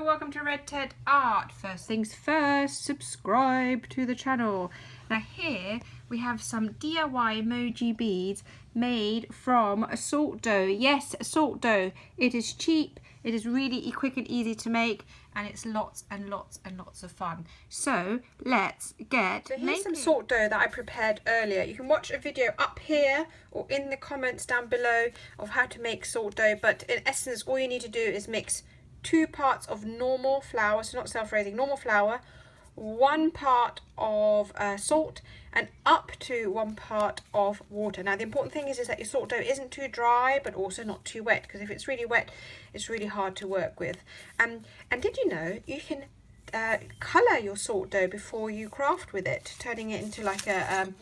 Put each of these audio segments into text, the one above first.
welcome to Red Ted Art. First things first, subscribe to the channel. Now here we have some DIY emoji beads made from a salt dough. Yes, salt dough. It is cheap, it is really quick and easy to make, and it's lots and lots and lots of fun. So let's get here's some salt dough that I prepared earlier. You can watch a video up here or in the comments down below of how to make salt dough, but in essence all you need to do is mix 2 parts of normal flour, so not self-raising, normal flour, 1 part of salt, and up to 1 part of water. Now the important thing is that your salt dough isn't too dry but also not too wet, because if it's really wet it's really hard to work with. And did you know you can colour your salt dough before you craft with it, turning it into like a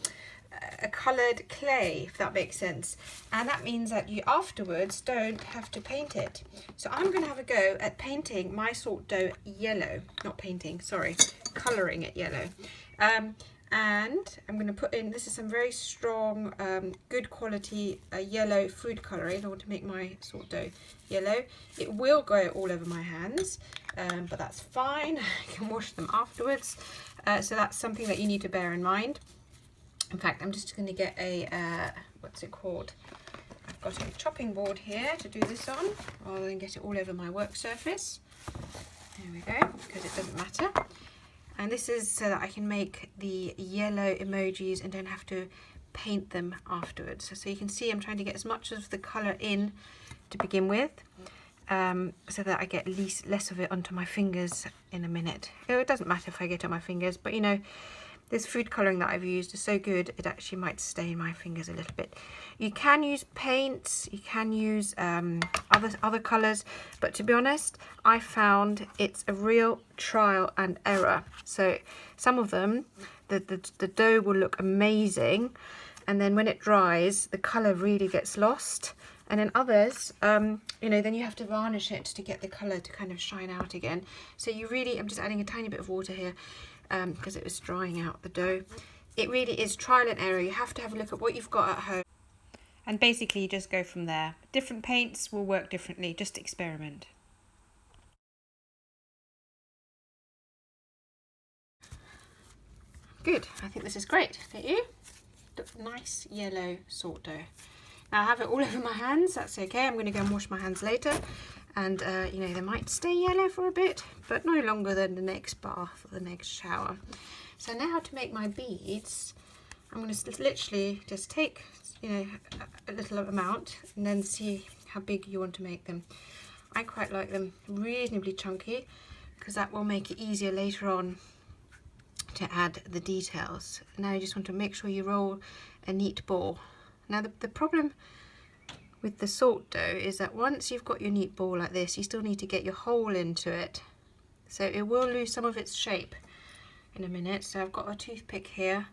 coloured clay, if that makes sense, and that means that you afterwards don't have to paint it. So I'm going to have a go at painting my salt dough yellow, not painting, sorry, colouring it yellow. And I'm going to put in, this is some very strong, good quality yellow food colouring in order to make my salt dough yellow. It will go all over my hands, but that's fine. I can wash them afterwards. So that's something that you need to bear in mind. In fact, I'm just going to get a, what's it called? I've got a chopping board here to do this on, rather than get it all over my work surface. There we go, because it doesn't matter. And this is so that I can make the yellow emojis and don't have to paint them afterwards. So you can see I'm trying to get as much of the colour in to begin with, so that I get less of it onto my fingers in a minute. It doesn't matter if I get it on my fingers, but you know, this food colouring that I've used is so good it actually might stain my fingers a little bit. You can use paints, you can use other colours, but to be honest, I found it's a real trial and error. So some of them, the dough will look amazing, and then when it dries, the colour really gets lost. And then others, you know, then you have to varnish it to get the colour to kind of shine out again. So you really, I'm just adding a tiny bit of water here, because it was drying out the dough. It really is trial and error. You have to have a look at what you've got at home, and basically you just go from there. Different paints will work differently, just experiment. Good, I think this is great, don't you? Nice yellow salt dough. Now I have it all over my hands, that's okay. I'm going to go and wash my hands later, and you know, they might stay yellow for a bit, but no longer than the next bath or the next shower. So now to make my beads, I'm going to literally just take, you know, a little amount and then see how big you want to make them. I quite like them reasonably chunky, because that will make it easier later on to add the details. Now you just want to make sure you roll a neat ball. Now the problem with the salt dough is that once you've got your neat ball like this, you still need to get your hole into it. So it will lose some of its shape in a minute. So I've got a toothpick here.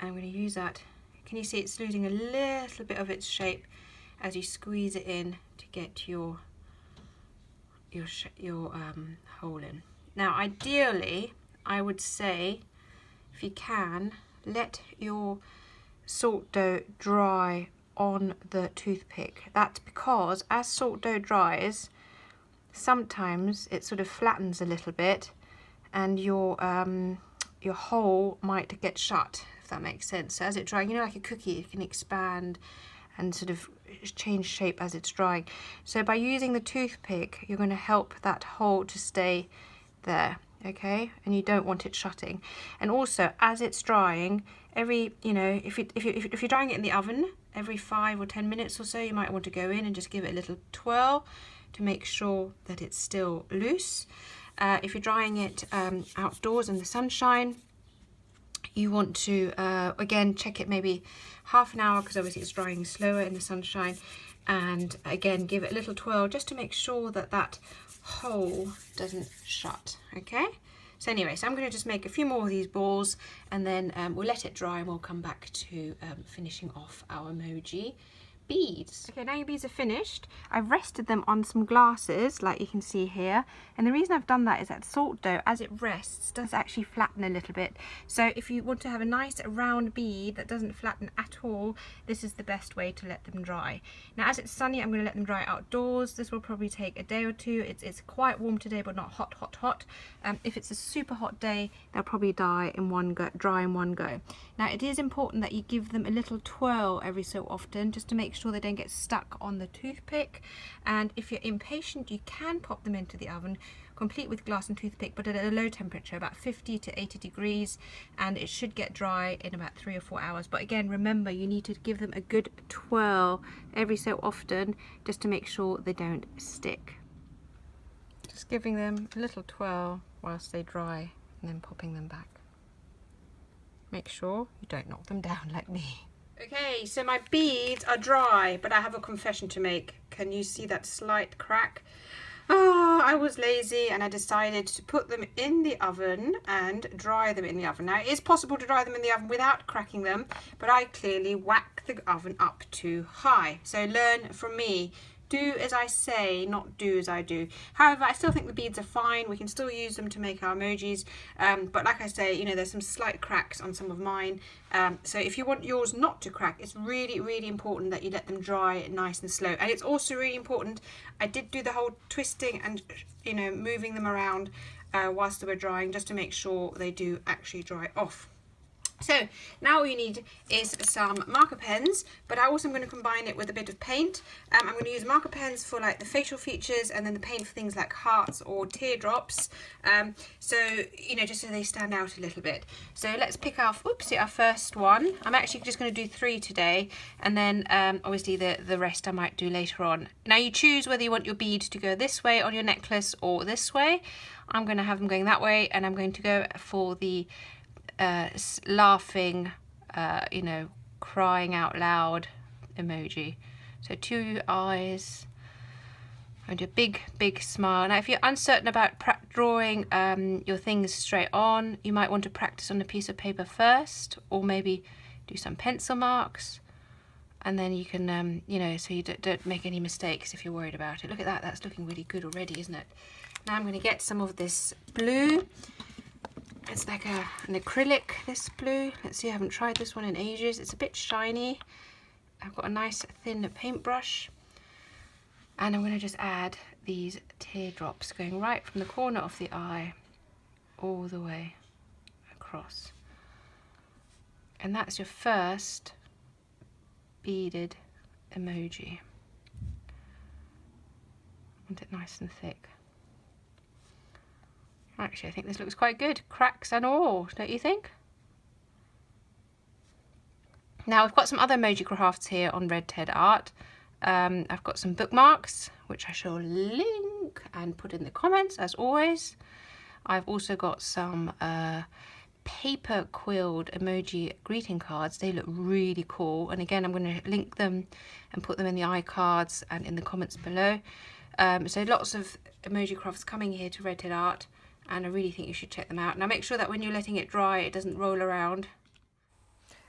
I'm going to use that. Can you see it's losing a little bit of its shape as you squeeze it in to get your hole in. Now ideally, I would say, if you can, let your salt dough dry on the toothpick. That's because as salt dough dries, sometimes it sort of flattens a little bit, and your hole might get shut, if that makes sense. So as it dries, you know, like a cookie, it can expand and sort of change shape as it's drying. So by using the toothpick, you're going to help that hole to stay there, okay? And you don't want it shutting. And also, as it's drying, every, you know, if you're drying it in the oven, every 5 or 10 minutes or so, you might want to go in and just give it a little twirl to make sure that it's still loose. If you're drying it outdoors in the sunshine, you want to again check it maybe half an hour, because obviously it's drying slower in the sunshine, and again give it a little twirl just to make sure that that hole doesn't shut. Okay, so anyway, so I'm going to just make a few more of these balls, and then we'll let it dry and we'll come back to finishing off our emoji beads. Okay, now your beads are finished. I've rested them on some glasses, like you can see here. And the reason I've done that is that salt dough, as it rests, does actually flatten a little bit. So if you want to have a nice round bead that doesn't flatten at all, this is the best way to let them dry. Now, as it's sunny, I'm going to let them dry outdoors. This will probably take a day or two. It's quite warm today, but not hot, hot, hot. If it's a super hot day, they'll probably dry in one go. Now, it is important that you give them a little twirl every so often, just to make sure they don't get stuck on the toothpick. And if you're impatient, you can pop them into the oven, complete with glass and toothpick, but at a low temperature, about 50 to 80 degrees, and it should get dry in about 3 or 4 hours. But again, remember, you need to give them a good twirl every so often, just to make sure they don't stick. Just giving them a little twirl whilst they dry, and then popping them back. Make sure you don't knock them down like me. Okay, so my beads are dry, but I have a confession to make. Can you see that slight crack? Oh, I was lazy and I decided to put them in the oven and dry them in the oven. Now, it is possible to dry them in the oven without cracking them, but I clearly whacked the oven up too high. So learn from me. Do as I say, not do as I do. However, I still think the beads are fine. We can still use them to make our emojis. But like I say, you know, there's some slight cracks on some of mine. So if you want yours not to crack, it's really, really important that you let them dry nice and slow. And it's also really important, I did do the whole twisting and, you know, moving them around whilst they were drying, just to make sure they do actually dry off. So now all you need is some marker pens, but I also am going to combine it with a bit of paint. I'm going to use marker pens for like the facial features, and then the paint for things like hearts or teardrops. So, you know, just so they stand out a little bit. So let's pick off, our first one. I'm actually just going to do 3 today, and then obviously the rest I might do later on. Now you choose whether you want your bead to go this way on your necklace or this way. I'm going to have them going that way, and I'm going to go for the laughing, you know, crying out loud emoji. So 2 eyes, and a big smile. Now if you're uncertain about drawing your things straight on, you might want to practice on a piece of paper first, or maybe do some pencil marks, and then you can you know, so you don't make any mistakes if you're worried about it. Look at that, that's looking really good already, isn't it? Now I'm going to get some of this blue. It's like an acrylic, this blue. Let's see, I haven't tried this one in ages. It's a bit shiny. I've got a nice thin paintbrush. And I'm going to just add these teardrops going right from the corner of the eye all the way across. And that's your first beaded emoji. I want it nice and thick. Actually, I think this looks quite good, cracks and all, don't you think? Now, I've got some other Emoji Crafts here on Red Ted Art. I've got some bookmarks, which I shall link and put in the comments, as always. I've also got some paper quilled emoji greeting cards. They look really cool. And again, I'm going to link them and put them in the iCards and in the comments below. So lots of Emoji Crafts coming here to Red Ted Art. And I really think you should check them out. Now make sure that when you're letting it dry, it doesn't roll around.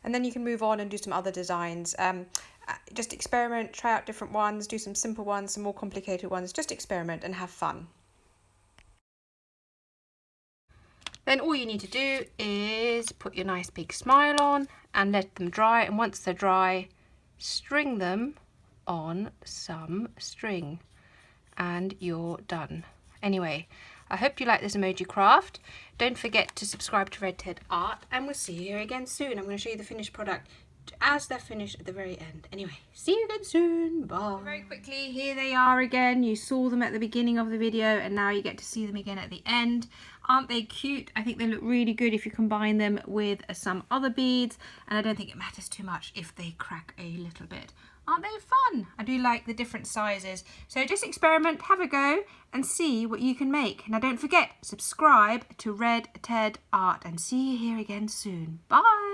And then you can move on and do some other designs. Just experiment, try out different ones, do some simple ones, some more complicated ones. Just experiment and have fun. Then all you need to do is put your nice big smile on and let them dry. And once they're dry, string them on some string. And you're done. Anyway, I hope you like this emoji craft. Don't forget to subscribe to Red Ted Art, and we'll see you here again soon. I'm going to show you the finished product as they're finished at the very end. Anyway, see you again soon. Bye. Very quickly, here they are again. You saw them at the beginning of the video, and now you get to see them again at the end. Aren't they cute? I think they look really good if you combine them with some other beads, and I don't think it matters too much if they crack a little bit. Aren't they fun? I do like the different sizes. So just experiment, have a go, and see what you can make. Now don't forget, subscribe to Red Ted Art, and see you here again soon. Bye!